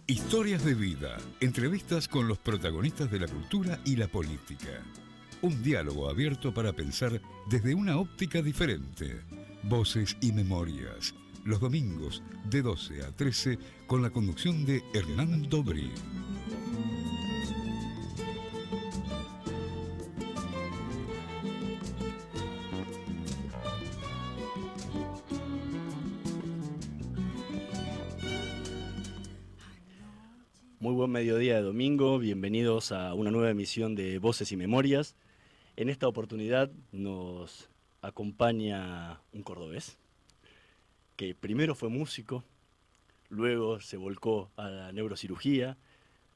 Historias de vida, entrevistas con los protagonistas de la cultura y la política. Un diálogo abierto para pensar desde una óptica diferente. Voces y memorias, los domingos de 12 a 13 con la conducción de Hernán Dobrí. Muy buen mediodía de domingo, bienvenidos a una nueva emisión de Voces y Memorias. En esta oportunidad nos acompaña un cordobés, que primero fue músico, luego se volcó a la neurocirugía,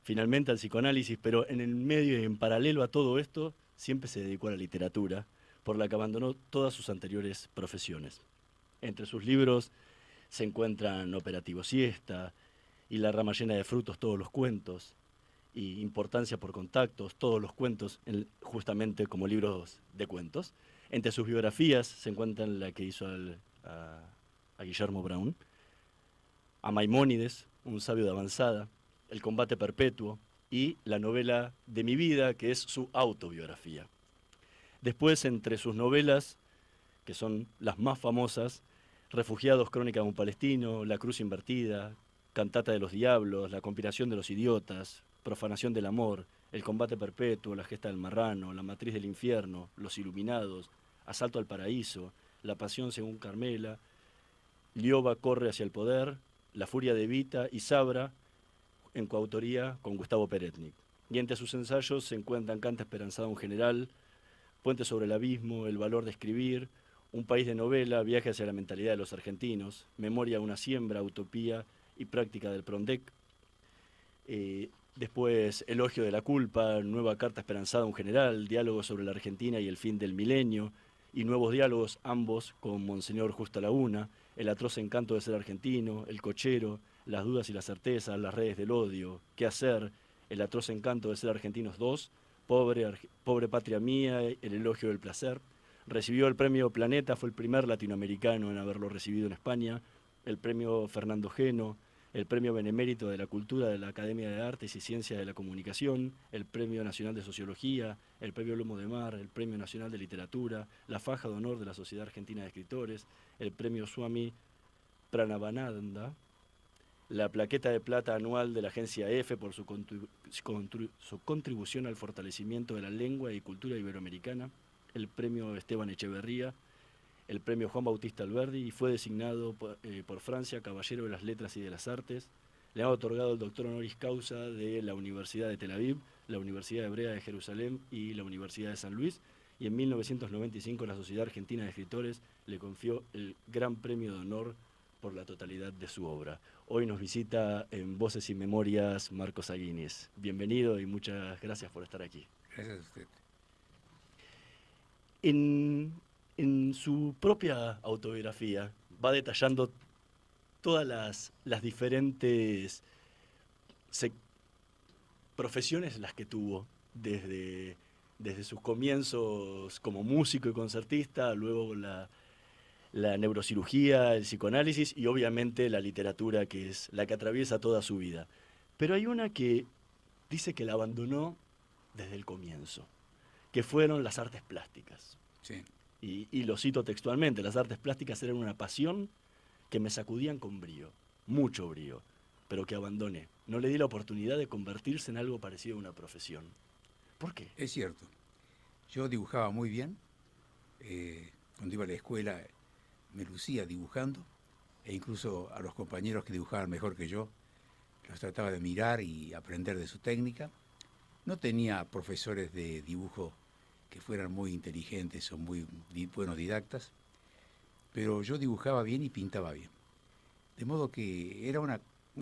finalmente al psicoanálisis, pero en el medio y en paralelo a todo esto, siempre se dedicó a la literatura, por la que abandonó todas sus anteriores profesiones. Entre sus libros se encuentran Operativo Siesta, y La rama llena de frutos, todos los cuentos, y Importancia por contactos, todos los cuentos, justamente como libros de cuentos. Entre sus biografías se encuentran la que hizo a Guillermo Brown, a Maimónides, un sabio de avanzada, El combate perpetuo, y la novela de mi vida, que es su autobiografía. Después, entre sus novelas, que son las más famosas, Refugiados, Crónica de un Palestino, La Cruz Invertida, Cantata de los Diablos, La Conspiración de los Idiotas, Profanación del Amor, El Combate Perpetuo, La Gesta del Marrano, La Matriz del Infierno, Los Iluminados, Asalto al Paraíso, La Pasión según Carmela, Lioba corre hacia el poder, La Furia de Evita y Sabra, en coautoría con Gustavo Peretnik. Y entre sus ensayos se encuentran Canta esperanzada un general, Puente sobre el abismo, El valor de escribir, Un país de novela, Viaje hacia la mentalidad de los argentinos, Memoria de una siembra, Utopía y práctica del PRONDEC. Después Elogio de la culpa, Nueva carta esperanzada a un general, Diálogo sobre la Argentina y el fin del milenio, y nuevos diálogos, ambos con Monseñor Justa Laguna, El atroz encanto de ser argentino, El cochero, Las dudas y las certezas, Las redes del odio, Qué hacer, El atroz encanto de ser argentinos 2, Pobre patria mía, El elogio del placer. Recibió el premio Planeta, fue el primer latinoamericano en haberlo recibido en España, el premio Fernando Geno, el Premio Benemérito de la Cultura de la Academia de Artes y Ciencias de la Comunicación, el Premio Nacional de Sociología, el Premio Lomo de Mar, el Premio Nacional de Literatura, la Faja de Honor de la Sociedad Argentina de Escritores, el Premio Swami Pranavananda, la Plaqueta de Plata anual de la Agencia EFE por su contribución al fortalecimiento de la lengua y cultura iberoamericana, el Premio Esteban Echeverría, el Premio Juan Bautista Alberdi, y fue designado por Francia Caballero de las Letras y de las Artes. Le ha otorgado el doctor honoris causa de la Universidad de Tel Aviv, la Universidad Hebrea de Jerusalén y la Universidad de San Luis, y en 1995 la Sociedad Argentina de Escritores le confió el Gran Premio de Honor por la totalidad de su obra. Hoy nos visita en Voces y Memorias Marcos Aguinis. Bienvenido y muchas gracias por estar aquí. Gracias a usted. En su propia autobiografía va detallando todas las diferentes profesiones las que tuvo, desde sus comienzos como músico y concertista, luego la neurocirugía, el psicoanálisis y obviamente la literatura, que es la que atraviesa toda su vida. Pero hay una que dice que la abandonó desde el comienzo, que fueron las artes plásticas. Sí. Y lo cito textualmente: las artes plásticas eran una pasión que me sacudían con brío, mucho brío, pero que abandoné. No le di la oportunidad de convertirse en algo parecido a una profesión. ¿Por qué? Es cierto. Yo dibujaba muy bien. Cuando iba a la escuela me lucía dibujando, e incluso a los compañeros que dibujaban mejor que yo los trataba de mirar y aprender de su técnica. No tenía profesores de dibujo que fueran muy inteligentes o muy buenos didactas, pero yo dibujaba bien y pintaba bien. De modo que era un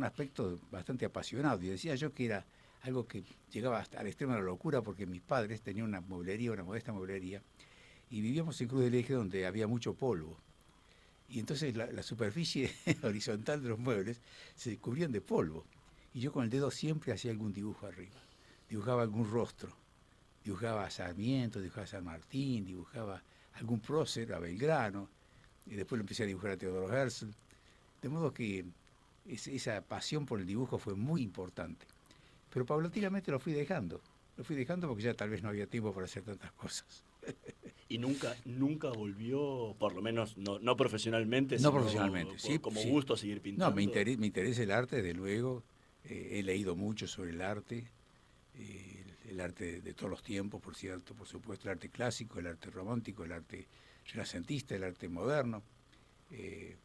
aspecto bastante apasionado, y decía yo que era algo que llegaba hasta al extremo de la locura, porque mis padres tenían una mueblería, una modesta mueblería, y vivíamos en Cruz del Eje, donde había mucho polvo. Y entonces la superficie horizontal de los muebles se cubrían de polvo. Y yo con el dedo siempre hacía algún dibujo arriba. Dibujaba algún rostro. Dibujaba a Sarmiento, dibujaba a San Martín, dibujaba algún prócer, a Belgrano. Y después lo empecé a dibujar a Teodoro Herzl. De modo que esa pasión por el dibujo fue muy importante. Pero paulatinamente lo fui dejando. Lo fui dejando porque ya tal vez no había tiempo para hacer tantas cosas. Y nunca volvió, por lo menos no profesionalmente, No sino profesionalmente, sí. como Sí. gusto a seguir No, pintando. me interesa el arte, desde luego. He leído mucho sobre el arte. El arte de todos los tiempos, por cierto, por supuesto, el arte clásico, el arte romántico, el arte renacentista, el arte moderno.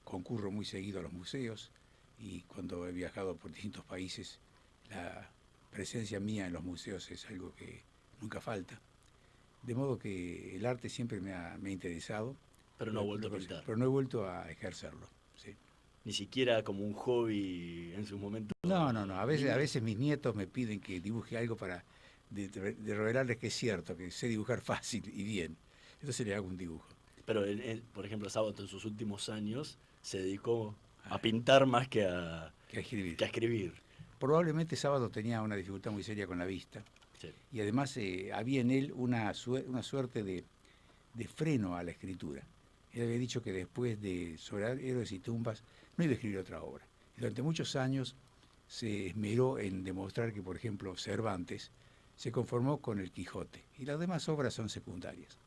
Concurro muy seguido a los museos y cuando he viajado por distintos países, la presencia mía en los museos es algo que nunca falta. De modo que el arte siempre me ha interesado. Pero no ha vuelto a pintar. Pero no he vuelto a ejercerlo. Sí. Ni siquiera como un hobby en su momento. No. A veces mis nietos me piden que dibuje algo para de revelarles que es cierto, que sé dibujar fácil y bien. Entonces le hago un dibujo. Pero, por ejemplo, Sábato en sus últimos años se dedicó a pintar más que a escribir. Probablemente Sábado tenía una dificultad muy seria con la vista. Sí. Y además había en él una suerte de freno a la escritura. Él había dicho que después de Sobre Héroes y Tumbas no iba a escribir otra obra. Y durante muchos años se esmeró en demostrar que, por ejemplo, Cervantes se conformó con el Quijote y las demás obras son secundarias.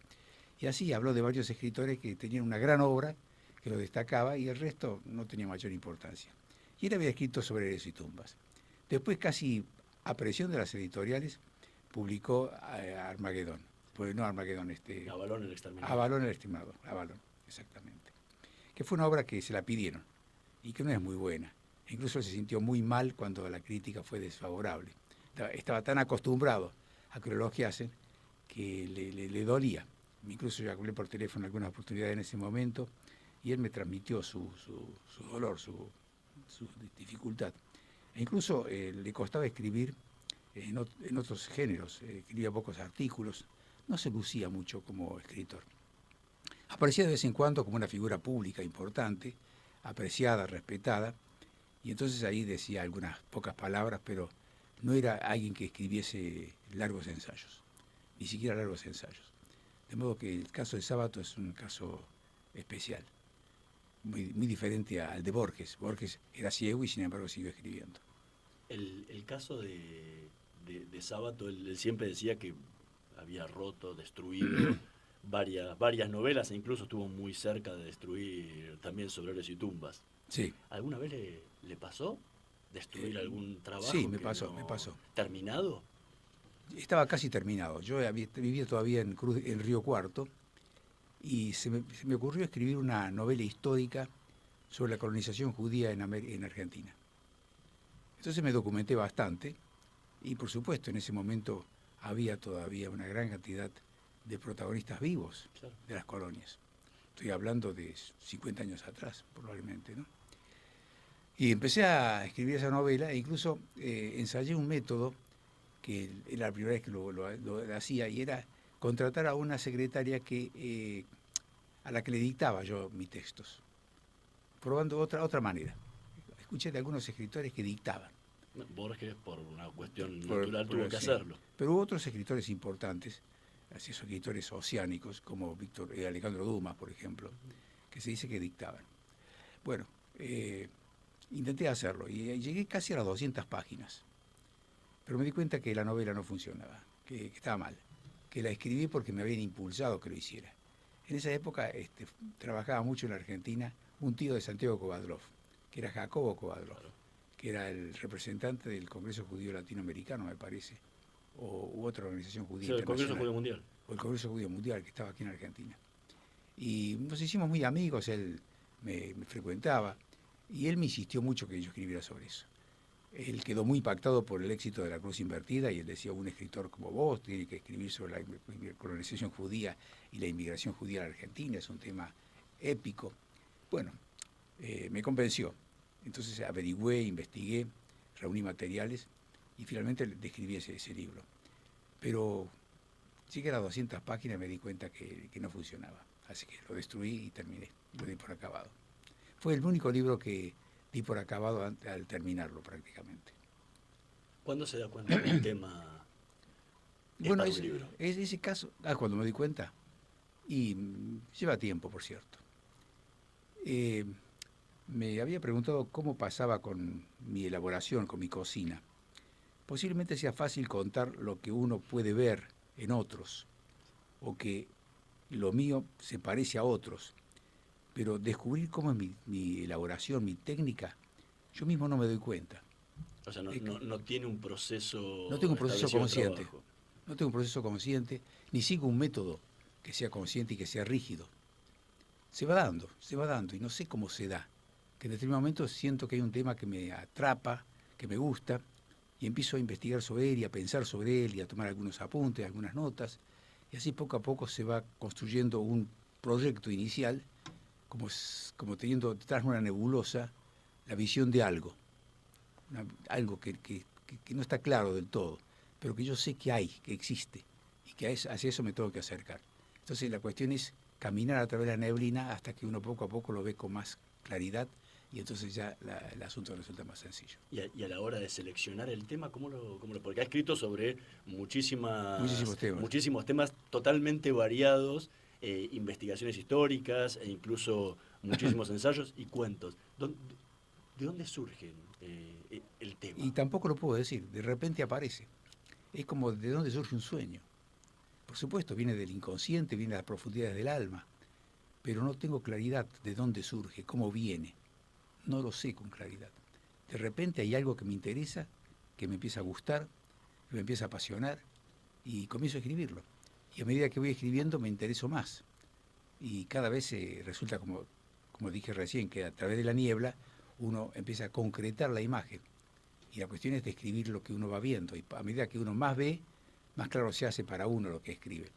Y así habló de varios escritores que tenían una gran obra que lo destacaba y el resto no tenía mayor importancia. Y él había escrito Sobre Héroes y Tumbas. Después, casi a presión de las editoriales, publicó Armagedón. Pues no Armagedón, Avalón el Exterminador. Avalón el Exterminador, Avalón, exactamente. Que fue una obra que se la pidieron y que no es muy buena. Incluso se sintió muy mal cuando la crítica fue desfavorable. Estaba tan acostumbrado a que lo elogiasen que le dolía. Incluso yo hablé por teléfono algunas oportunidades en ese momento y él me transmitió su dolor, su dificultad. E incluso le costaba escribir en otros géneros, escribía pocos artículos, no se lucía mucho como escritor. Aparecía de vez en cuando como una figura pública importante, apreciada, respetada, y entonces ahí decía algunas pocas palabras, pero no era alguien que escribiese largos ensayos, ni siquiera largos ensayos. De modo que el caso de Sábato es un caso especial, muy diferente al de Borges. Borges era ciego y sin embargo siguió escribiendo. El caso de Sábato, él siempre decía que había roto, destruido varias novelas e incluso estuvo muy cerca de destruir también Sobre Héroes y Tumbas. Sí. ¿Alguna vez le pasó destruir algún trabajo? Sí, me pasó. ¿Terminado? Estaba casi terminado. Yo vivía todavía en Río Cuarto y se me ocurrió escribir una novela histórica sobre la colonización judía en Argentina. Entonces me documenté bastante y por supuesto en ese momento había todavía una gran cantidad de protagonistas vivos, claro, de las colonias. Estoy hablando de 50 años atrás, probablemente, ¿no? Y empecé a escribir esa novela e incluso ensayé un método que era la primera vez que lo hacía y era contratar a una secretaria a la que le dictaba yo mis textos, probando otra manera. Escuché de algunos escritores que dictaban. Borges, por una cuestión natural, tuvo que hacerlo. Pero hubo otros escritores importantes, así escritores oceánicos, como Alejandro Dumas, por ejemplo, que se dice que dictaban. Bueno, intenté hacerlo y llegué casi a las 200 páginas. Pero me di cuenta que la novela no funcionaba, que estaba mal, que la escribí porque me habían impulsado que lo hiciera. En esa época trabajaba mucho en la Argentina un tío de Santiago Kovadlov, que era Jacobo Kovadlov, que era el representante del Congreso Judío Latinoamericano, me parece, u otra organización judía. Sí, el Congreso Judío Mundial. O el Congreso Judío Mundial, que estaba aquí en Argentina. Y nos hicimos muy amigos, él me frecuentaba, y él me insistió mucho que yo escribiera sobre eso. Él quedó muy impactado por el éxito de La Cruz Invertida y él decía, un escritor como vos tiene que escribir sobre la colonización judía y la inmigración judía a la Argentina, es un tema épico. Bueno, me convenció. Entonces averigüé, investigué, reuní materiales y finalmente describí ese libro. Pero llegué a las 200 páginas y me di cuenta que no funcionaba. Así que lo destruí y terminé, lo di por acabado. Fue el único libro que di por acabado al terminarlo prácticamente. ¿Cuándo se da cuenta que el tema es bueno, para un libro? Ese caso, cuando me di cuenta, y lleva tiempo, por cierto. Me había preguntado cómo pasaba con mi elaboración, con mi cocina. Posiblemente sea fácil contar lo que uno puede ver en otros, o que lo mío se parece a otros, pero descubrir cómo es mi elaboración, mi técnica, yo mismo no me doy cuenta. O sea, Es que no tiene un no proceso tengo un proceso establecido de consciente, trabajo. no tengo un proceso consciente, ni sigo un método que sea consciente y que sea rígido. Se va dando, y no sé cómo se da. Que en determinado momento siento que hay un tema que me atrapa, que me gusta, y empiezo a investigar sobre él y a pensar sobre él y a tomar algunos apuntes, algunas notas, y así poco a poco se va construyendo un proyecto inicial, como teniendo detrás de una nebulosa la visión de algo, algo que no está claro del todo, pero que yo sé que hay, que existe, y que hacia eso me tengo que acercar. Entonces la cuestión es caminar a través de la neblina hasta que uno poco a poco lo ve con más claridad y entonces ya el asunto resulta más sencillo. Y a la hora de seleccionar el tema, porque ha escrito sobre Muchísimos temas. muchísimos temas totalmente variados, investigaciones históricas e incluso muchísimos ensayos y cuentos. ¿De dónde surge el Y tema? tampoco lo puedo decir, de repente aparece. Es como de dónde surge un sueño. Por supuesto, viene del inconsciente, viene de las profundidades del alma, pero no tengo claridad de dónde surge, cómo viene. No lo sé con claridad. De repente hay algo que me interesa, que me empieza a gustar, que me empieza a apasionar y comienzo a escribirlo. Y a medida que voy escribiendo me intereso más. Y cada vez resulta, como dije recién, que a través de la niebla uno empieza a concretar la imagen. Y la cuestión es describir lo que uno va viendo. Y a medida que uno más ve, más claro se hace para uno lo que escribe.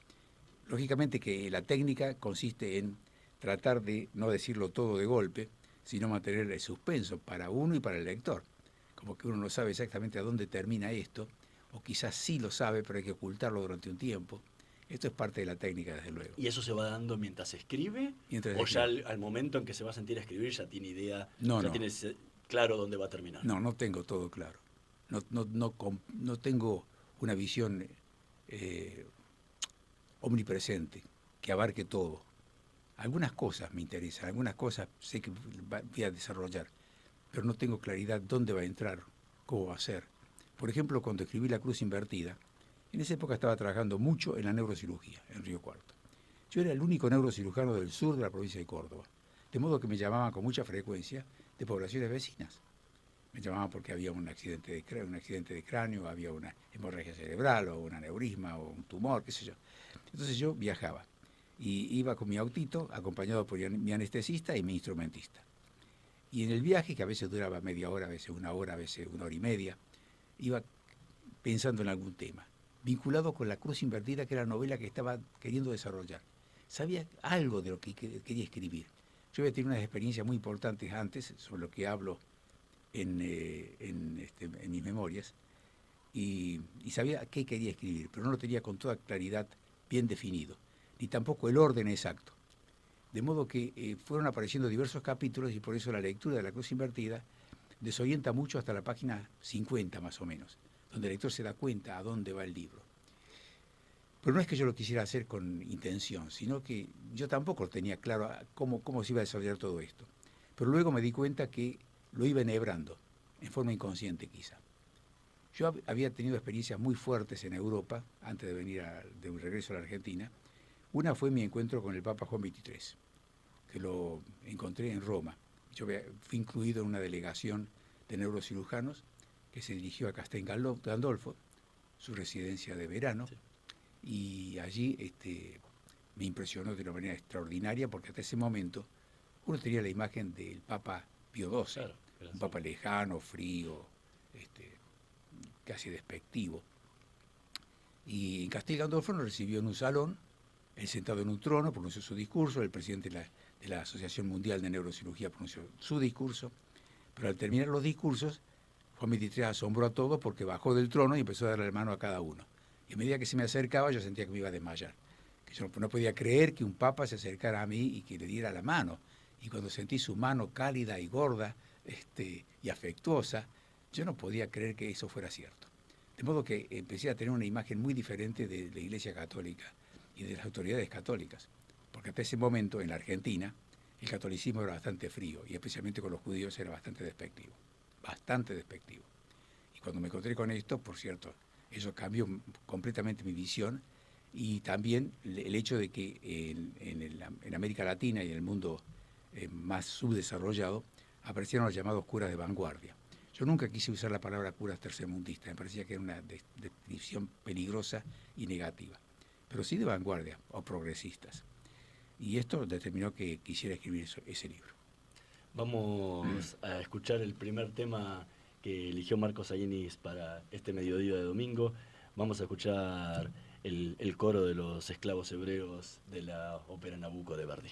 Lógicamente que la técnica consiste en tratar de no decirlo todo de golpe, sino mantener el suspenso para uno y para el lector. Como que uno no sabe exactamente a dónde termina esto, o quizás sí lo sabe, pero hay que ocultarlo durante un tiempo. Esto es parte de la técnica, desde luego. ¿Y eso se va dando mientras escribe? Mientras ¿O ya escribo. al momento en que se va a sentir a escribir ya tiene idea, No, ya no, tiene claro dónde va a terminar? no tengo todo claro. No tengo una visión eh, omnipresente que abarque todo. Algunas cosas me interesan, algunas cosas sé que voy a desarrollar, pero no tengo claridad dónde va a entrar, cómo va a ser. Por ejemplo, cuando escribí La Cruz Invertida, en esa época estaba trabajando mucho en la neurocirugía, en Río Cuarto. Yo era el único neurocirujano del sur de la provincia de Córdoba, de modo que me llamaban con mucha frecuencia de poblaciones vecinas. Me llamaban porque había un accidente de cráneo, había una hemorragia cerebral o un aneurisma o un tumor, qué sé yo. Entonces yo viajaba y iba con mi autito acompañado por mi anestesista y mi instrumentista. Y en el viaje, que a veces duraba media hora, a veces una hora, a veces una hora y media, iba pensando en algún tema, vinculado con La Cruz Invertida, que era la novela que estaba queriendo desarrollar. Sabía algo de lo que quería escribir. Yo había tenido unas experiencias muy importantes antes, sobre lo que hablo en mis memorias, y sabía qué quería escribir, pero no lo tenía con toda claridad bien definido, ni tampoco el orden exacto. De modo que fueron apareciendo diversos capítulos y por eso la lectura de La Cruz Invertida desorienta mucho hasta la página 50 más o menos, donde el lector se da cuenta a dónde va el libro. Pero no es que yo lo quisiera hacer con intención, sino que yo tampoco tenía claro cómo se iba a desarrollar todo esto. Pero luego me di cuenta que lo iba enhebrando, en forma inconsciente quizá. Yo había tenido experiencias muy fuertes en Europa, antes de venir de un regreso a la Argentina. Una fue mi encuentro con el Papa Juan XXIII, que lo encontré en Roma. Yo fui incluido en una delegación de neurocirujanos que se dirigió a Castel Gandolfo, su residencia de verano, Sí. y allí me impresionó de una manera extraordinaria porque hasta ese momento uno tenía la imagen del Papa Pío XII, Claro, un Papa lejano, frío, casi despectivo. Y en Castel Gandolfo nos recibió en un salón, él sentado en un trono, pronunció su discurso, el presidente de la Asociación Mundial de Neurocirugía pronunció su discurso, pero al terminar los discursos, Juan XXIII asombró a todos porque bajó del trono y empezó a darle la mano a cada uno. Y a medida que se me acercaba yo sentía que me iba a desmayar, que yo no podía creer que un papa se acercara a mí y que le diera la mano. Y cuando sentí su mano cálida y gorda y afectuosa, yo no podía creer que eso fuera cierto. De modo que empecé a tener una imagen muy diferente de la Iglesia Católica y de las autoridades católicas, porque hasta ese momento en la Argentina el catolicismo era bastante frío, y especialmente con los judíos era bastante despectivo, bastante despectivo. Y cuando me encontré con esto, por cierto, eso cambió completamente mi visión, y también el hecho de que en América Latina y en el mundo más subdesarrollado aparecieron los llamados curas de vanguardia. Yo nunca quise usar la palabra curas tercermundistas, me parecía que era una descripción peligrosa y negativa, pero sí de vanguardia o progresistas. Y esto determinó que quisiera escribir ese libro. Vamos a escuchar el primer tema que eligió Marcos Aguinis para este mediodía de domingo. Vamos a escuchar el coro de los esclavos hebreos de la ópera Nabucco de Verdi.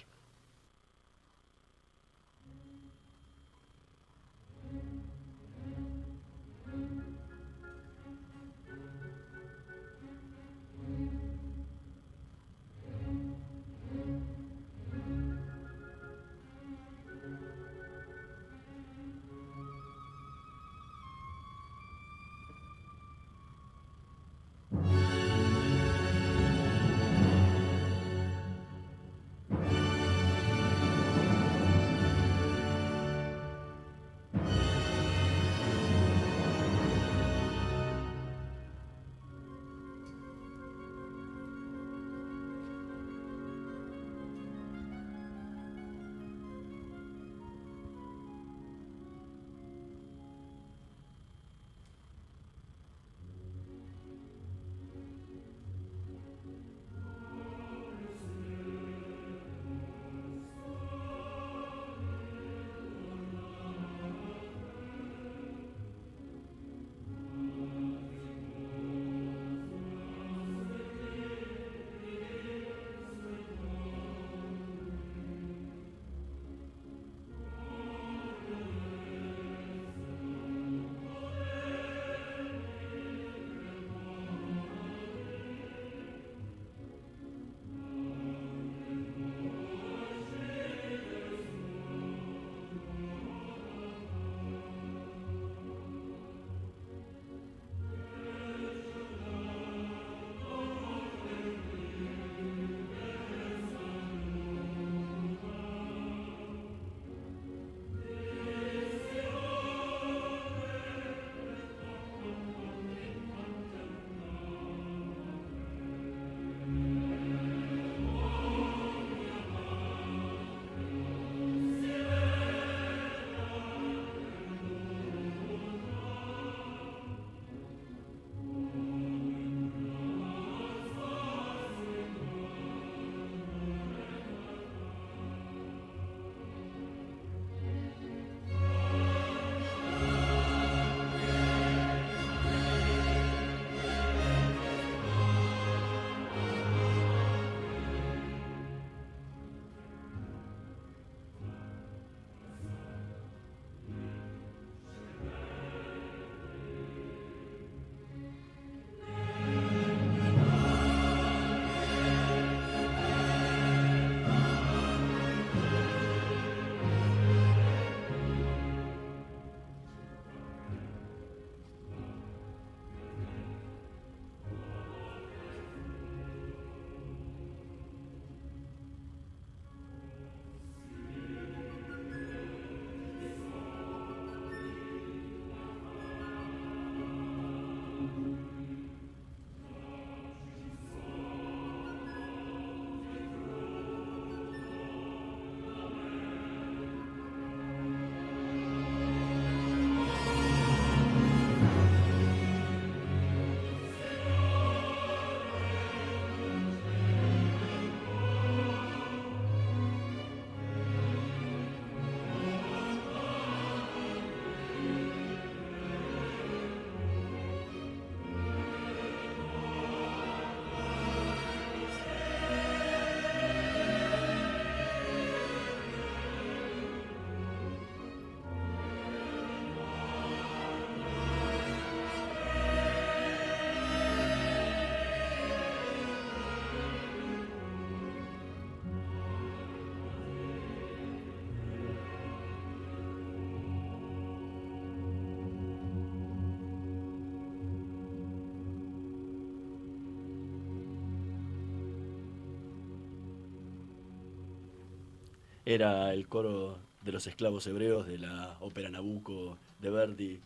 era el coro de los esclavos hebreos de la ópera Nabucco de Verdi,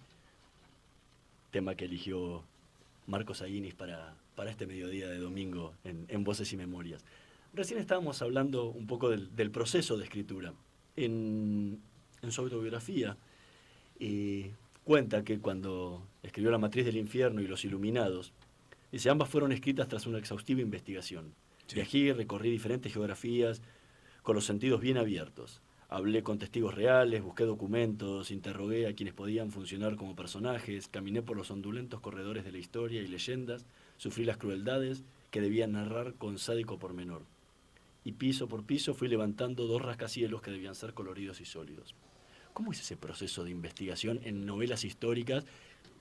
tema que eligió Marcos Aguinis para este mediodía de domingo en Voces y Memorias. Recién estábamos hablando un poco del proceso de escritura. En su autobiografía cuenta que cuando escribió La Matriz del Infierno y Los Iluminados, dice, ambas fueron escritas tras una exhaustiva investigación. Sí. Viajé, recorrí diferentes geografías con los sentidos bien abiertos. Hablé con testigos reales, busqué documentos, interrogué a quienes podían funcionar como personajes, caminé por los ondulentos corredores de la historia y leyendas, sufrí las crueldades que debían narrar con sádico pormenor. Y piso por piso fui levantando 2 rascacielos que debían ser coloridos y sólidos. ¿Cómo es ese proceso de investigación en novelas históricas,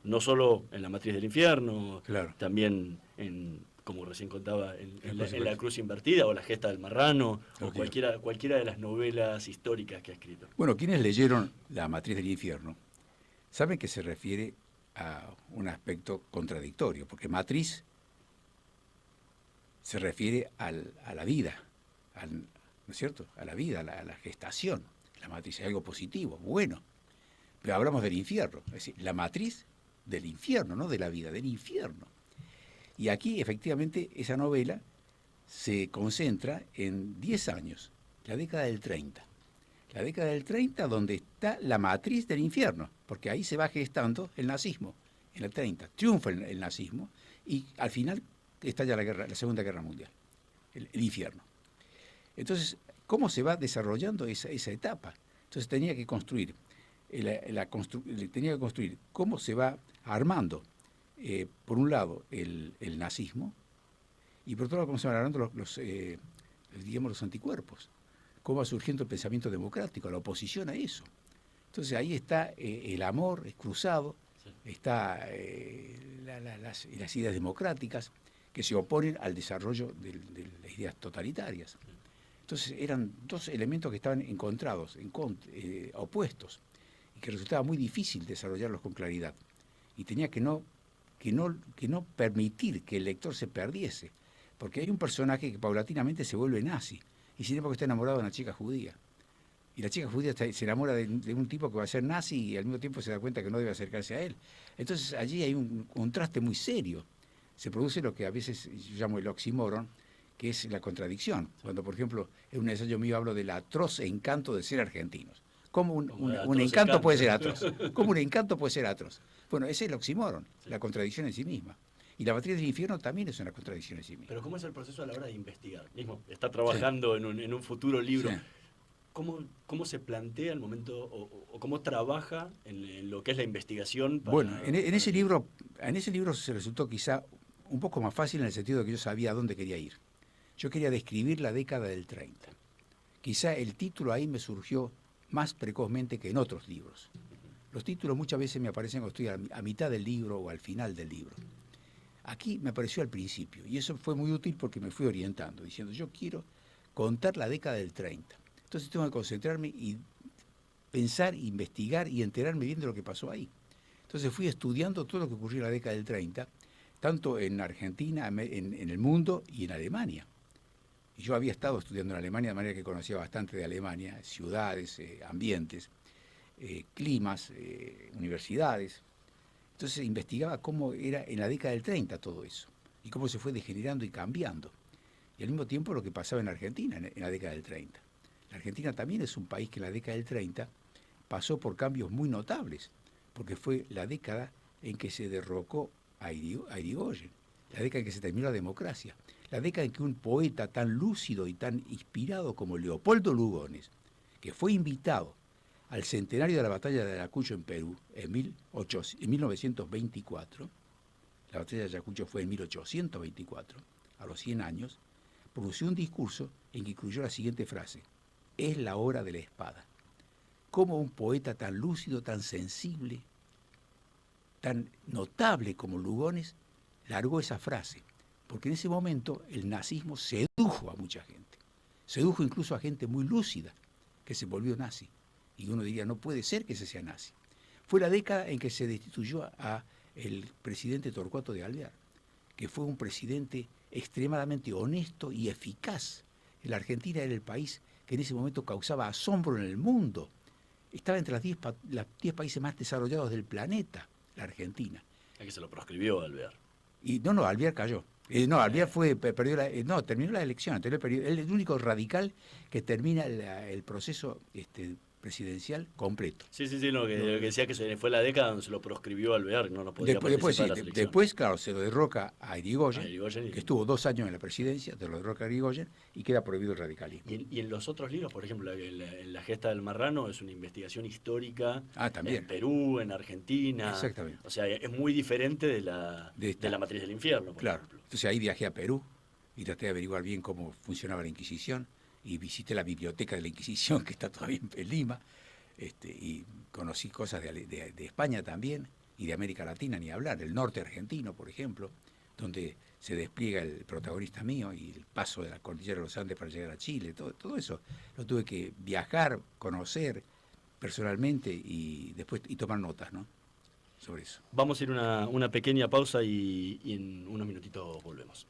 no solo en La Matriz del Infierno, Claro. también como recién contaba, en la Cruz Invertida o La Gesta del Marrano, o cualquiera de las novelas históricas que ha escrito? Bueno, quienes leyeron La Matriz del Infierno saben que se refiere a un aspecto contradictorio, porque matriz se refiere a la vida, ¿no es cierto? A la vida, a la gestación. La matriz es algo positivo, bueno. Pero hablamos del infierno, es decir, la matriz del infierno, no de la vida, del infierno. Y aquí, efectivamente, esa novela se concentra en 10 años, la década del 30. La década del 30 donde está la matriz del infierno, porque ahí se va gestando el nazismo, en el 30. Triunfa el nazismo y al final estalla la Segunda Guerra Mundial, el infierno. Entonces, ¿cómo se va desarrollando esa etapa? Entonces tenía que construir, cómo se va armando, por un lado, el nazismo, y por otro lado, cómo se van armando los anticuerpos, cómo va surgiendo el pensamiento democrático, la oposición a eso. Entonces ahí está el amor es cruzado, sí. Está las ideas democráticas que se oponen al desarrollo de las ideas totalitarias. Entonces eran 2 elementos que estaban encontrados, opuestos, y que resultaba muy difícil desarrollarlos con claridad. Y tenía que no permitir que el lector se perdiese, porque hay un personaje que paulatinamente se vuelve nazi, y sin embargo está enamorado de una chica judía. Y la chica judía se enamora de un tipo que va a ser nazi y al mismo tiempo se da cuenta que no debe acercarse a él. Entonces allí hay un contraste muy serio. Se produce lo que a veces yo llamo el oxímoron, que es la contradicción. Cuando, por ejemplo, en un ensayo mío hablo del atroz encanto de ser argentinos. ¿Cómo un encanto puede ser atroz? ¿Cómo un encanto puede ser atroz? Bueno, ese es el oxímoron, sí. La contradicción en sí misma. Y La Matriz del Infierno también es una contradicción en sí misma. Pero ¿cómo es el proceso a la hora de investigar? Mismo, está trabajando sí. en un futuro libro. Sí. ¿Cómo se plantea el momento o cómo trabaja en lo que es la investigación? Bueno, en ese libro se resultó quizá un poco más fácil en el sentido de que yo sabía a dónde quería ir. Yo quería describir la década del 30. Quizá el título ahí me surgió más precozmente que en otros libros. Los títulos muchas veces me aparecen cuando estoy a mitad del libro o al final del libro. Aquí me apareció al principio y eso fue muy útil porque me fui orientando, diciendo yo quiero contar la década del 30. Entonces tengo que concentrarme y pensar, investigar y enterarme bien de lo que pasó ahí. Entonces fui estudiando todo lo que ocurrió en la década del 30, tanto en Argentina, en el mundo y en Alemania. Y yo había estado estudiando en Alemania, de manera que conocía bastante de Alemania, ciudades, ambientes, climas, universidades. Entonces investigaba cómo era en la década del 30 todo eso, y cómo se fue degenerando y cambiando. Y al mismo tiempo lo que pasaba en Argentina en la década del 30. La Argentina también es un país que en la década del 30 pasó por cambios muy notables, porque fue la década en que se derrocó a Irigoyen, la década en que se terminó la democracia, la década en que un poeta tan lúcido y tan inspirado como Leopoldo Lugones, que fue invitado al centenario de la batalla de Ayacucho en Perú en 1924, la batalla de Ayacucho fue en 1824, a los 100 años, pronunció un discurso en que incluyó la siguiente frase: es la hora de la espada. ¿Cómo un poeta tan lúcido, tan sensible, tan notable como Lugones largó esa frase? Porque en ese momento el nazismo sedujo a mucha gente, sedujo incluso a gente muy lúcida que se volvió nazi. Y uno diría, no puede ser que ese sea nazi. Fue la década en que se destituyó a el presidente Torcuato de Alvear, que fue un presidente extremadamente honesto y eficaz. La Argentina era el país que en ese momento causaba asombro en el mundo. Estaba entre los 10 países más desarrollados del planeta, la Argentina. Es que se lo proscribió Alvear. Y no, Alvear cayó. Alvear terminó la elección. Él es el único radical que termina el proceso presidencial completo. Sí, lo que decía que se fue la década donde se lo proscribió Alvear, no podía participar de las elecciones. Después, claro, se lo derroca a Irigoyen, y... que estuvo 2 años en la presidencia, se lo derroca a Irigoyen y queda prohibido el radicalismo. Y en los otros libros, por ejemplo, en La gesta del marrano es una investigación histórica también. En Perú, en Argentina. Exactamente. O sea, es muy diferente de la matriz del infierno, por ejemplo. Entonces ahí viajé a Perú y traté de averiguar bien cómo funcionaba la Inquisición y visité la biblioteca de la Inquisición, que está todavía en Lima, y conocí cosas de España también y de América Latina, ni hablar, el norte argentino, por ejemplo, donde se despliega el protagonista mío y el paso de la cordillera de los Andes para llegar a Chile, todo eso lo tuve que viajar, conocer personalmente y después tomar notas, ¿no?, sobre eso. Vamos a ir a una pequeña pausa y en unos minutitos volvemos.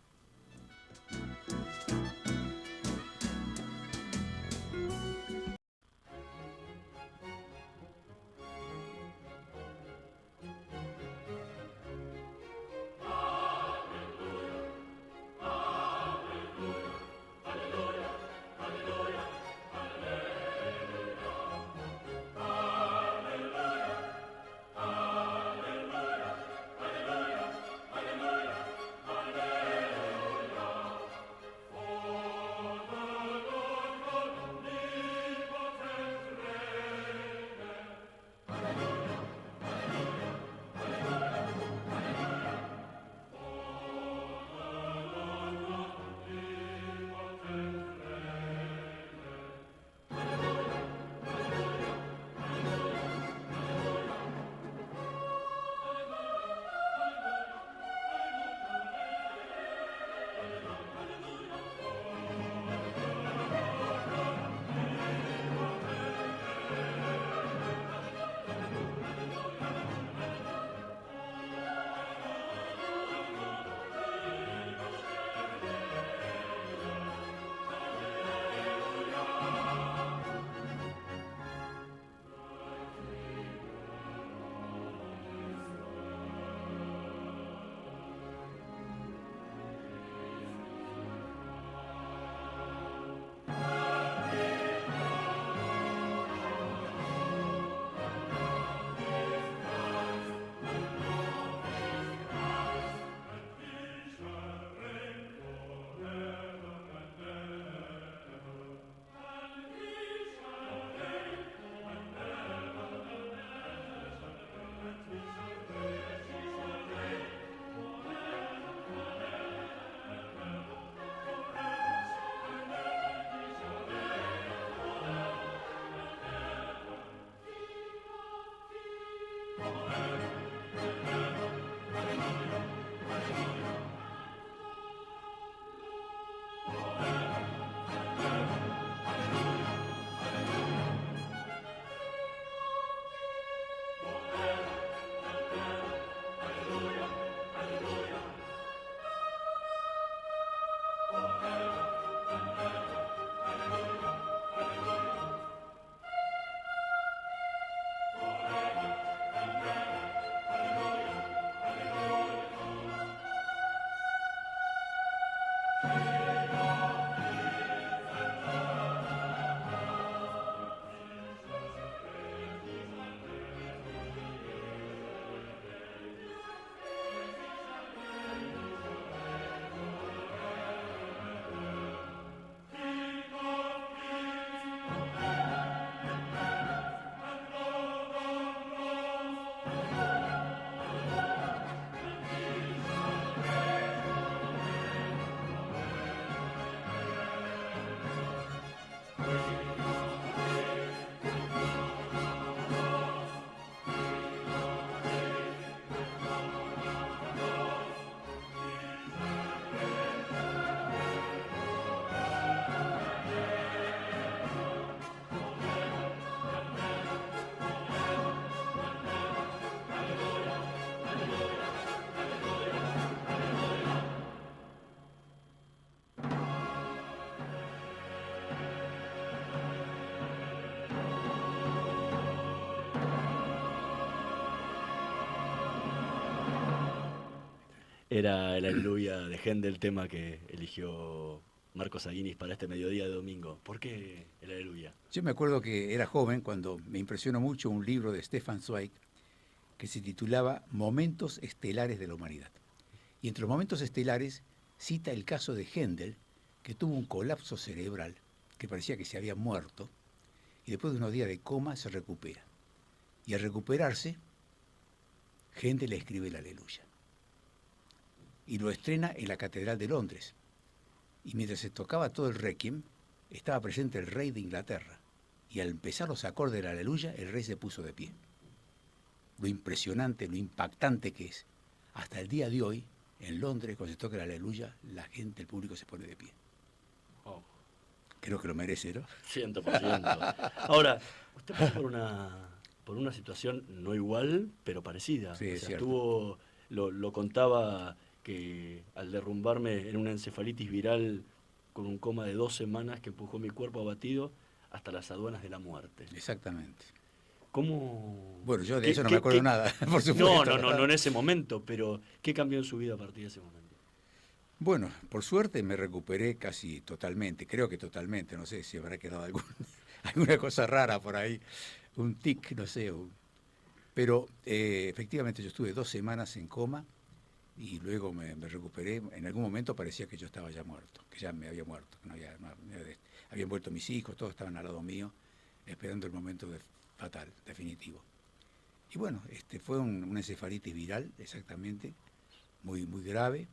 Era el Aleluya de Händel, tema que eligió Marcos Aguinis para este mediodía de domingo. ¿Por qué el Aleluya? Yo me acuerdo que era joven cuando me impresionó mucho un libro de Stefan Zweig que se titulaba Momentos estelares de la humanidad. Y entre los momentos estelares cita el caso de Händel, que tuvo un colapso cerebral, que parecía que se había muerto, y después de unos días de coma se recupera. Y al recuperarse, Händel le escribe el Aleluya. Y lo estrena en la Catedral de Londres. Y mientras se tocaba todo el Requiem, estaba presente el rey de Inglaterra. Y al empezar los acordes del Aleluya, el rey se puso de pie. Lo impresionante, lo impactante que es. Hasta el día de hoy, en Londres, cuando se toca el Aleluya, la gente, el público se pone de pie. Oh, Creo que lo merece, ¿no? 100%. Ahora, usted pasó por una situación no igual, pero parecida. Sí, es cierto. Lo contaba que al derrumbarme en una encefalitis viral con un coma de 2 semanas que empujó mi cuerpo abatido hasta las aduanas de la muerte. Exactamente. ¿Cómo? Bueno, yo de eso no me acuerdo nada, por supuesto. No en ese momento, pero ¿qué cambió en su vida a partir de ese momento? Bueno, por suerte me recuperé casi totalmente, creo que totalmente, no sé si habrá quedado alguna cosa rara por ahí, un tic, no sé. Pero efectivamente yo estuve 2 semanas en coma y luego me recuperé. En algún momento parecía que yo estaba ya muerto, que ya me había muerto, que habían vuelto mis hijos, todos estaban al lado mío, esperando el momento fatal, definitivo. Y bueno, fue una encefalitis viral, exactamente, muy, muy grave,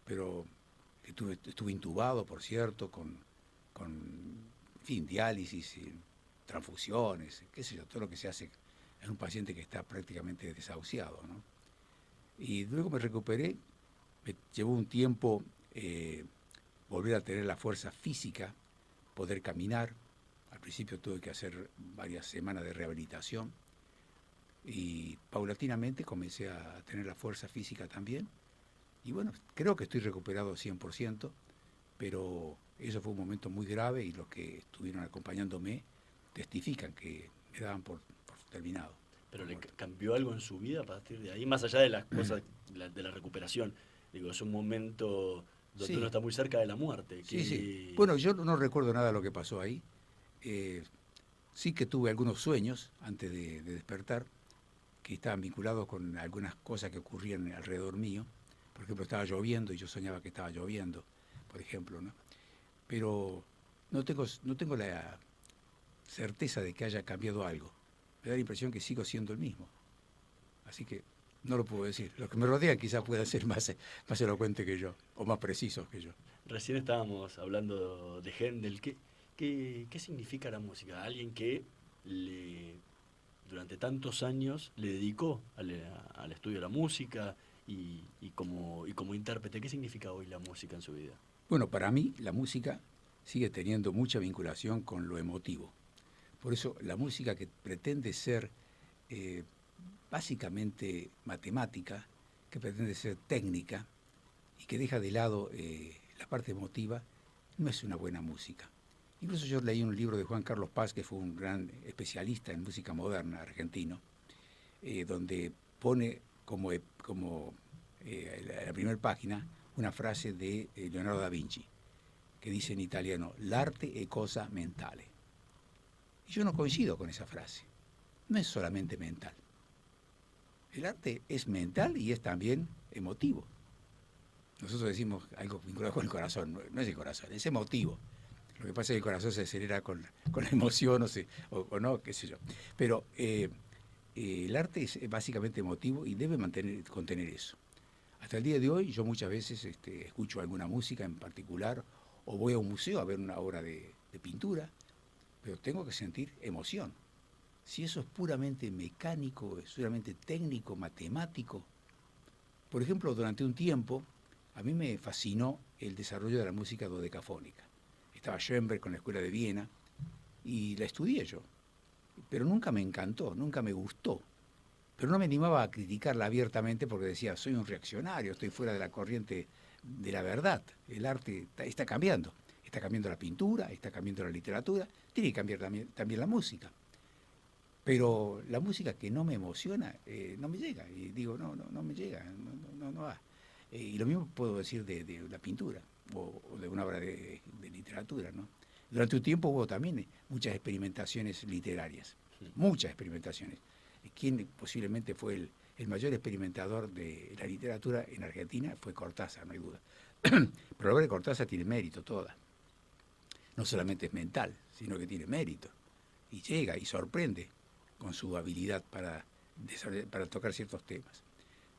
pero estuve intubado, por cierto, en fin, diálisis, transfusiones, qué sé yo, todo lo que se hace en un paciente que está prácticamente desahuciado, ¿no? Y luego me recuperé, me llevó un tiempo volver a tener la fuerza física, poder caminar. Al principio tuve que hacer varias semanas de rehabilitación y paulatinamente comencé a tener la fuerza física también. Y bueno, creo que estoy recuperado 100%, pero eso fue un momento muy grave y los que estuvieron acompañándome testifican que me daban por terminado. ¿Pero le cambió algo en su vida a partir de ahí? Más allá de las cosas, de la recuperación. Digo, es un momento donde Sí. uno está muy cerca de la muerte. Sí, sí. Bueno, yo no recuerdo nada de lo que pasó ahí. Sí que tuve algunos sueños antes de despertar que estaban vinculados con algunas cosas que ocurrían alrededor mío. Por ejemplo, estaba lloviendo y yo soñaba que estaba lloviendo, por ejemplo, ¿no? Pero no tengo la certeza de que haya cambiado algo. Me da la impresión que sigo siendo el mismo. Así que no lo puedo decir. Los que me rodean quizás puedan ser más elocuentes que yo, o más precisos que yo. Recién estábamos hablando de Händel. ¿Qué significa la música? Alguien que durante tantos años le dedicó al estudio de la música y como intérprete. ¿Qué significa hoy la música en su vida? Bueno, para mí la música sigue teniendo mucha vinculación con lo emotivo. Por eso la música que pretende ser básicamente matemática, que pretende ser técnica y que deja de lado la parte emotiva, no es una buena música. Incluso yo leí un libro de Juan Carlos Paz, que fue un gran especialista en música moderna argentino, donde pone como la primera página una frase de Leonardo da Vinci, que dice en italiano, l'arte è cosa mentale. Y yo no coincido con esa frase. No es solamente mental. El arte es mental y es también emotivo. Nosotros decimos algo vinculado con el corazón, no es el corazón, es emotivo. Lo que pasa es que el corazón se acelera con la emoción o no, qué sé yo. Pero el arte es básicamente emotivo y debe contener eso. Hasta el día de hoy yo muchas veces escucho alguna música en particular o voy a un museo a ver una obra de pintura, pero tengo que sentir emoción. Si eso es puramente mecánico, es puramente técnico, matemático. Por ejemplo, durante un tiempo a mí me fascinó el desarrollo de la música dodecafónica. Estaba Schoenberg con la Escuela de Viena y la estudié yo, pero nunca me encantó, nunca me gustó. Pero no me animaba a criticarla abiertamente porque decía, soy un reaccionario, estoy fuera de la corriente de la verdad. El arte está cambiando la pintura, está cambiando la literatura, tiene que cambiar también la música. Pero la música que no me emociona, no me llega. Y digo, no me llega, no va. Y lo mismo puedo decir de la pintura o de una obra de literatura, ¿no? Durante un tiempo hubo también muchas experimentaciones literarias, muchas experimentaciones. Quien posiblemente fue el mayor experimentador de la literatura en Argentina fue Cortázar, no hay duda. Pero la obra de Cortázar tiene mérito toda. No solamente es mental, sino que tiene mérito. Y llega y sorprende con su habilidad para tocar ciertos temas.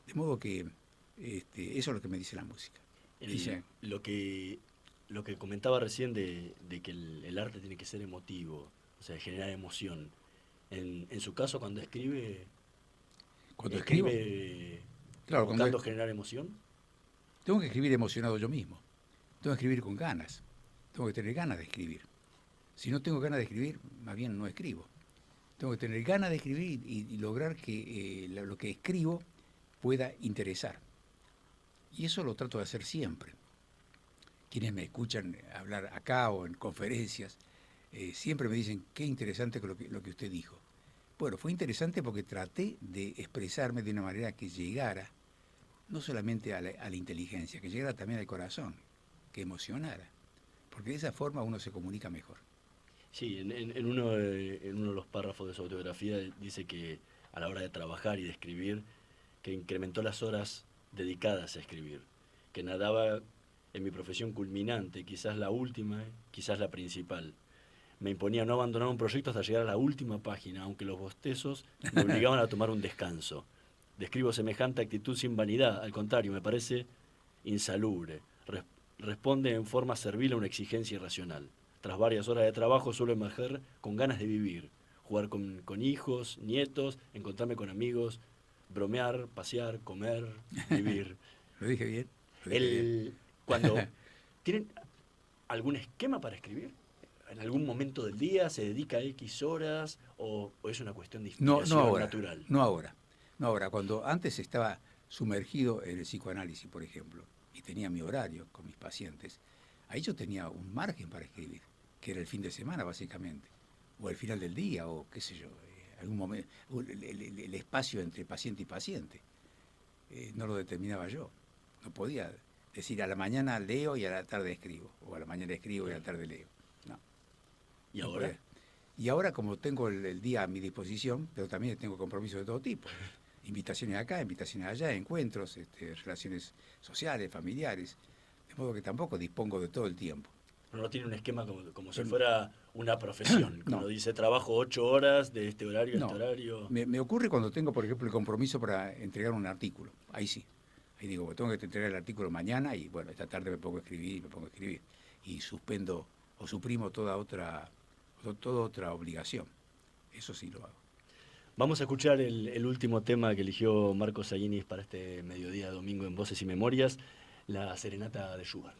De modo que eso es lo que me dice la música. Lo que comentaba recién de que el arte tiene que ser emotivo, o sea, generar emoción. En su caso, cuando escribe, Escribo, claro, buscando generar emoción. Tengo que escribir emocionado yo mismo. Tengo que escribir con ganas. Tengo que tener ganas de escribir. Si no tengo ganas de escribir, más bien no escribo. Tengo que tener ganas de escribir y lograr que lo que escribo pueda interesar. Y eso lo trato de hacer siempre. Quienes me escuchan hablar acá o en conferencias, siempre me dicen, qué interesante lo que usted dijo. Bueno, fue interesante porque traté de expresarme de una manera que llegara no solamente a la inteligencia, que llegara también al corazón, que emocionara. Porque de esa forma uno se comunica mejor. Sí, en uno de los párrafos de su autobiografía dice que a la hora de trabajar y de escribir, que incrementó las horas dedicadas a escribir, que nadaba en mi profesión culminante, quizás la última, quizás la principal. Me imponía a no abandonar un proyecto hasta llegar a la última página, aunque los bostezos me obligaban a tomar un descanso. Describo semejante actitud sin vanidad, al contrario, me parece insalubre. Responde en forma servil a una exigencia irracional. Tras varias horas de trabajo suelo emerger con ganas de vivir, jugar con hijos, nietos, encontrarme con amigos, bromear, pasear, comer, vivir. ¿Lo dije bien? Cuando ¿tienen algún esquema para escribir? ¿En algún momento del día se dedica a X horas o es una cuestión de inspiración natural? No ahora. Cuando antes estaba sumergido en el psicoanálisis, por ejemplo, y tenía mi horario con mis pacientes, ahí yo tenía un margen para escribir, que era el fin de semana básicamente, o el final del día, o qué sé yo, algún momento, el espacio entre paciente y paciente. No lo determinaba yo. No podía decir a la mañana leo y a la tarde escribo, o a la mañana escribo y a la tarde leo. No. ¿Y ahora? Y ahora, como tengo el día a mi disposición, pero también tengo compromisos de todo tipo. Invitaciones acá, invitaciones allá, encuentros, relaciones sociales, familiares. De modo que tampoco dispongo de todo el tiempo. Pero no tiene un esquema como si fuera una profesión. Como dice, trabajo 8 horas de este horario a este horario. Me ocurre cuando tengo, por ejemplo, el compromiso para entregar un artículo. Ahí sí. Ahí digo, tengo que entregar el artículo mañana y bueno, esta tarde me pongo a escribir. Y suspendo o suprimo toda otra obligación. Eso sí lo hago. Vamos a escuchar el último tema que eligió Marcos Aguinis para este mediodía de domingo en Voces y Memorias, la Serenata de Schubert.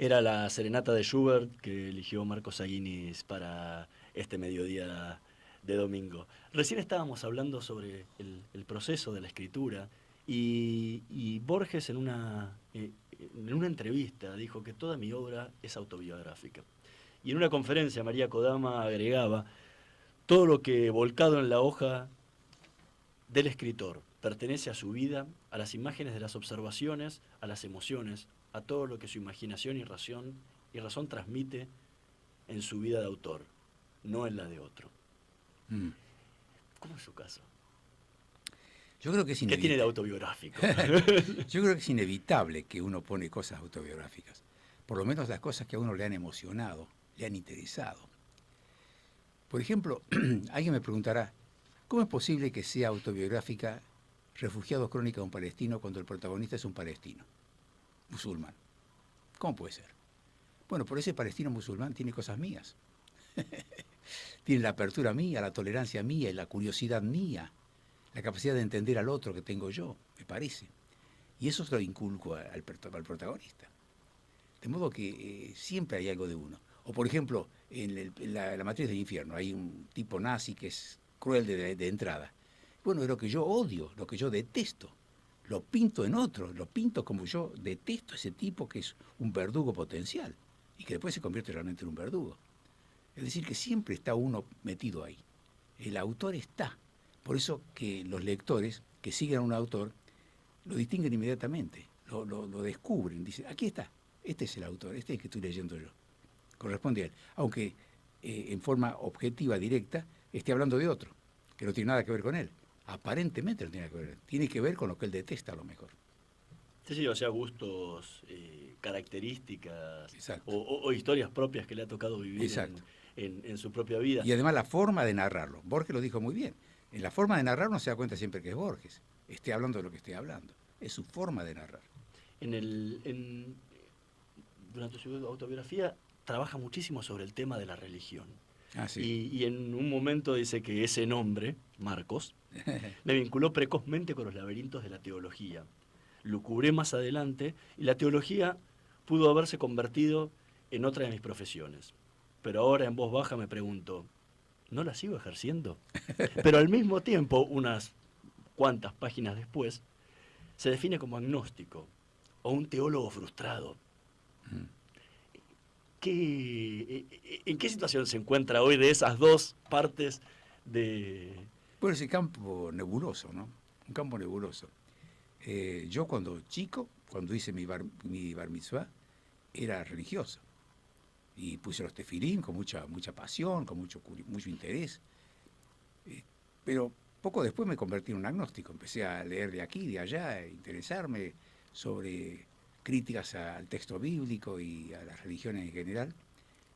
Era la serenata de Schubert que eligió Marcos Aguinis para este mediodía de domingo. Recién estábamos hablando sobre el proceso de la escritura y Borges en una entrevista dijo que toda mi obra es autobiográfica. Y en una conferencia María Kodama agregaba: todo lo que volcado en la hoja del escritor pertenece a su vida, a las imágenes de las observaciones, a las emociones, a todo lo que su imaginación y razón transmite en su vida de autor, no en la de otro. ¿Cómo es su caso? Yo creo que es ¿Qué tiene de inevitable. autobiográfico? Yo creo que es inevitable que uno pone cosas autobiográficas. Por lo menos las cosas que a uno le han emocionado, le han interesado. Por ejemplo, alguien me preguntará, ¿cómo es posible que sea autobiográfica Refugiados, crónica de un palestino, cuando el protagonista es un palestino musulmán? ¿Cómo puede ser? Bueno, por ese palestino musulmán tiene cosas mías. Tiene la apertura mía, la tolerancia mía y la curiosidad mía, la capacidad de entender al otro que tengo yo, me parece. Y eso se lo inculco al protagonista. De modo que siempre hay algo de uno. O por ejemplo, en la matriz del infierno hay un tipo nazi que es cruel de entrada. Bueno, es lo que yo odio, lo que yo detesto. Lo pinto en otro, lo pinto como yo detesto a ese tipo que es un verdugo potencial y que después se convierte realmente en un verdugo. Es decir, que siempre está uno metido ahí. El autor está. Por eso que los lectores que siguen a un autor lo distinguen inmediatamente, lo descubren. Dicen, aquí está, este es el autor, este es el que estoy leyendo yo. Corresponde a él. Aunque en forma objetiva, directa, esté hablando de otro, que no tiene nada que ver con él. Aparentemente no tiene que ver. Tiene que ver con lo que él detesta a lo mejor. Sí, o sea, gustos, características Exacto. o historias propias que le ha tocado vivir Exacto. en su propia vida. Y además la forma de narrarlo. Borges lo dijo muy bien. En la forma de narrar uno se da cuenta siempre que es Borges. Esté hablando de lo que esté hablando. Es su forma de narrar. Durante su autobiografía trabaja muchísimo sobre el tema de la religión. Ah, sí. Y en un momento dice que ese nombre, Marcos, me vinculó precozmente con los laberintos de la teología. Lo cubré más adelante y la teología pudo haberse convertido en otra de mis profesiones. Pero ahora en voz baja me pregunto, ¿no la sigo ejerciendo? Pero al mismo tiempo, unas cuantas páginas después, se define como agnóstico o un teólogo frustrado. ¿En qué situación se encuentra hoy de esas dos partes de...? Bueno, ese campo nebuloso, ¿no? Un campo nebuloso. Yo cuando chico, cuando hice mi bar mitzvah, era religioso. Y puse los tefilín con mucha pasión, con mucho interés. Pero poco después me convertí en un agnóstico. Empecé a leer de aquí, de allá, a interesarme sobre críticas al texto bíblico y a las religiones en general.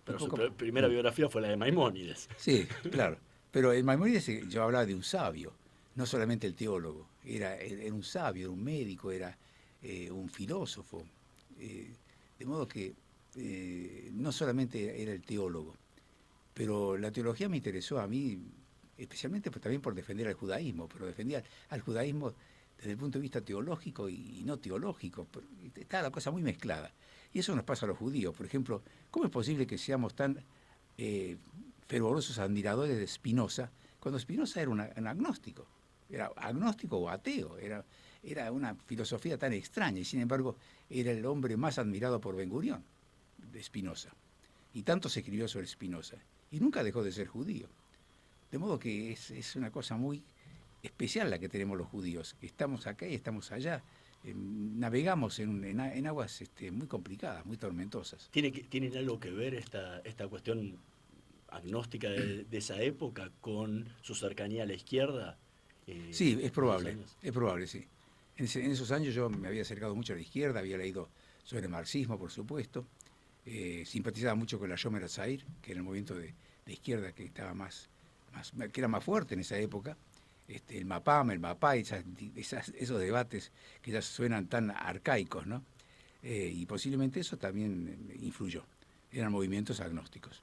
Pero su primera biografía fue la de Maimónides. Sí, claro. Pero en Maimónides yo hablaba de un sabio, no solamente el teólogo. Era un sabio, era un médico, era un filósofo. De modo que no solamente era el teólogo. Pero la teología me interesó a mí, especialmente también por defender al judaísmo, pero defendía al judaísmo desde el punto de vista teológico y no teológico. Está la cosa muy mezclada. Y eso nos pasa a los judíos. Por ejemplo, ¿cómo es posible que seamos tan fervorosos admiradores de Spinoza, cuando Spinoza era un agnóstico? Era agnóstico o ateo. Era una filosofía tan extraña y sin embargo era el hombre más admirado por Ben Gurión, de Spinoza. Y tanto se escribió sobre Spinoza. Y nunca dejó de ser judío. De modo que es una cosa muy especial la que tenemos los judíos. Estamos acá y estamos allá. Navegamos en aguas muy complicadas, muy tormentosas. ¿Tienen algo que ver esta cuestión agnóstica de esa época con su cercanía a la izquierda? Sí, es probable, sí. En esos años yo me había acercado mucho a la izquierda, había leído sobre marxismo, por supuesto, simpatizaba mucho con la Yomer Hatzair, que era el movimiento de izquierda que estaba que era más fuerte en esa época. El MAPAM, el MAPAI, esos debates que ya suenan tan arcaicos, ¿no? Y posiblemente eso también influyó. Eran movimientos agnósticos.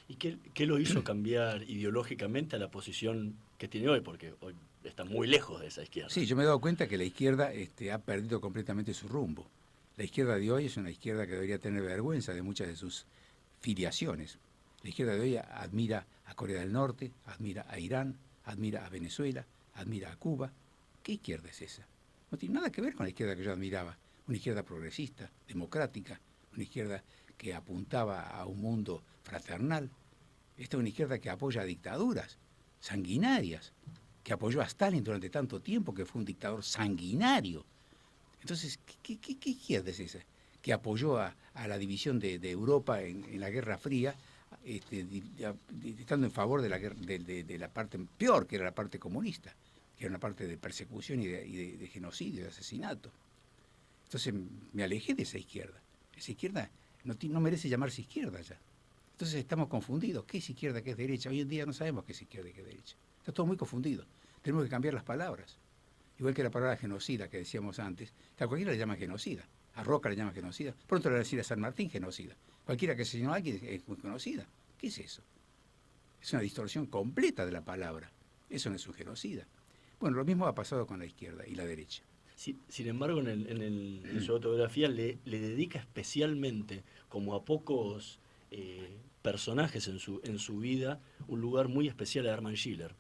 ¿Y qué lo hizo cambiar ideológicamente a la posición que tiene hoy? Porque hoy está muy lejos de esa izquierda. Sí, yo me he dado cuenta que la izquierda ha perdido completamente su rumbo. La izquierda de hoy es una izquierda que debería tener vergüenza de muchas de sus filiaciones. La izquierda de hoy admira a Corea del Norte, admira a Irán, admira a Venezuela, admira a Cuba. ¿Qué izquierda es esa? No tiene nada que ver con la izquierda que yo admiraba. Una izquierda progresista, democrática, una izquierda que apuntaba a un mundo fraternal. Esta es una izquierda que apoya a dictaduras sanguinarias, que apoyó a Stalin durante tanto tiempo, que fue un dictador sanguinario. Entonces, ¿qué izquierda es esa? Que apoyó a la división de Europa en la Guerra Fría, estando en favor de la parte peor, que era la parte comunista, que era una parte de persecución y de genocidio, de asesinato. Entonces me alejé de esa izquierda. Esa izquierda no merece llamarse izquierda ya. Entonces estamos confundidos. ¿Qué es izquierda, qué es derecha? Hoy en día no sabemos qué es izquierda y qué es derecha. Está todo muy confundido. Tenemos que cambiar las palabras. Igual que la palabra genocida que decíamos antes, a cualquiera le llama genocida. A Roca le llama genocida. Pronto le va a decir a San Martín genocida. Cualquiera que asesinó a alguien es genocida. ¿Qué es eso? Es una distorsión completa de la palabra. Eso no es un genocida. Bueno, lo mismo ha pasado con la izquierda y la derecha. Sin embargo, en su autobiografía le dedica especialmente, como a pocos personajes en su vida, un lugar muy especial a Hermann Schiller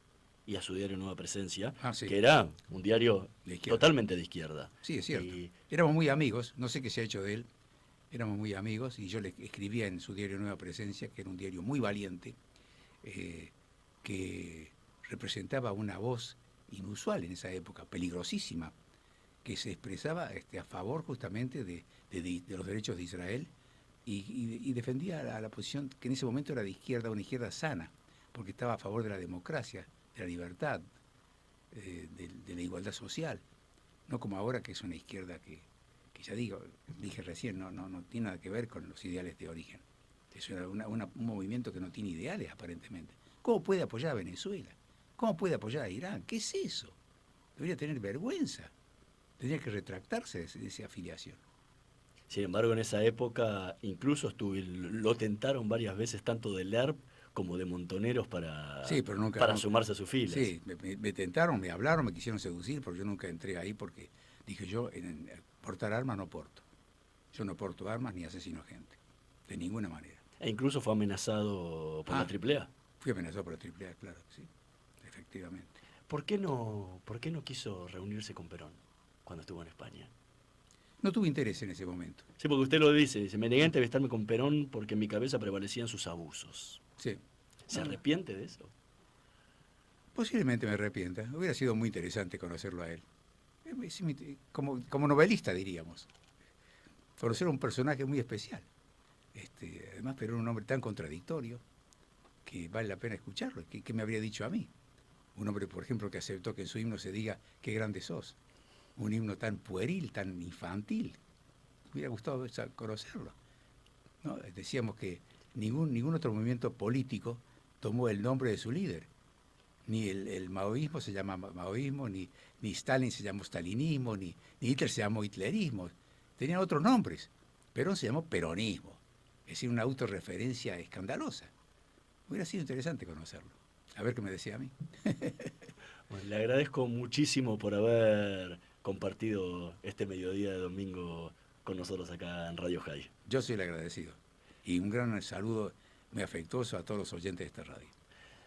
y a su diario Nueva Presencia, sí, que era un diario totalmente de izquierda. Sí, es cierto. Éramos muy amigos, no sé qué se ha hecho de él, éramos muy amigos y yo le escribía en su diario Nueva Presencia, que era un diario muy valiente, que representaba una voz inusual en esa época, peligrosísima, que se expresaba a favor justamente de los derechos de Israel y defendía la posición que en ese momento era de izquierda, una izquierda sana, porque estaba a favor de la democracia, de la libertad, de la igualdad social, no como ahora que es una izquierda que ya dije recién, no tiene nada que ver con los ideales de origen. Es un movimiento que no tiene ideales aparentemente. ¿Cómo puede apoyar a Venezuela? ¿Cómo puede apoyar a Irán? ¿Qué es eso? Debería tener vergüenza. Tendría que retractarse de esa afiliación. Sin embargo, en esa época incluso lo tentaron varias veces tanto de LERP como de Montoneros para sumarse a sus filas. Sí, me tentaron, me hablaron, me quisieron seducir, porque yo nunca entré ahí porque dije yo, en portar armas no porto. Yo no porto armas ni asesino gente, de ninguna manera. E incluso fue amenazado por la AAA. Fui amenazado por la AAA, claro, sí, efectivamente. ¿Por qué no quiso reunirse con Perón cuando estuvo en España? No tuve interés en ese momento. Sí, porque usted lo dice, me negué a entrevistarme con Perón porque en mi cabeza prevalecían sus abusos. Sí. ¿Se arrepiente de eso? Posiblemente me arrepienta. Hubiera sido muy interesante conocerlo a él. Como novelista, diríamos. Conocer a un personaje muy especial. Además, Perón era un hombre tan contradictorio que vale la pena escucharlo. ¿Qué me habría dicho a mí? Un hombre, por ejemplo, que aceptó que en su himno se diga qué grande sos. Un himno tan pueril, tan infantil. Me hubiera gustado conocerlo, ¿no? Decíamos que ningún otro movimiento político tomó el nombre de su líder. Ni el maoísmo se llama maoísmo, ni Stalin se llamó stalinismo, ni Hitler se llamó hitlerismo. Tenían otros nombres. Perón se llamó peronismo. Es decir, una autorreferencia escandalosa. Hubiera sido interesante conocerlo. A ver qué me decía a mí. Bueno, le agradezco muchísimo por haber compartido este mediodía de domingo con nosotros acá en Radio High. Yo soy el agradecido. Y un gran saludo muy afectuoso a todos los oyentes de esta radio.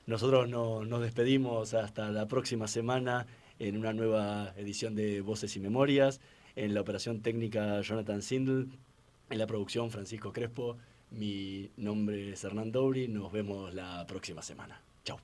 Nosotros nos despedimos hasta la próxima semana en una nueva edición de Voces y Memorias. En la operación técnica Jonathan Sindel, en la producción Francisco Crespo. Mi nombre es Hernán Dobri. Nos vemos la próxima semana. Chau.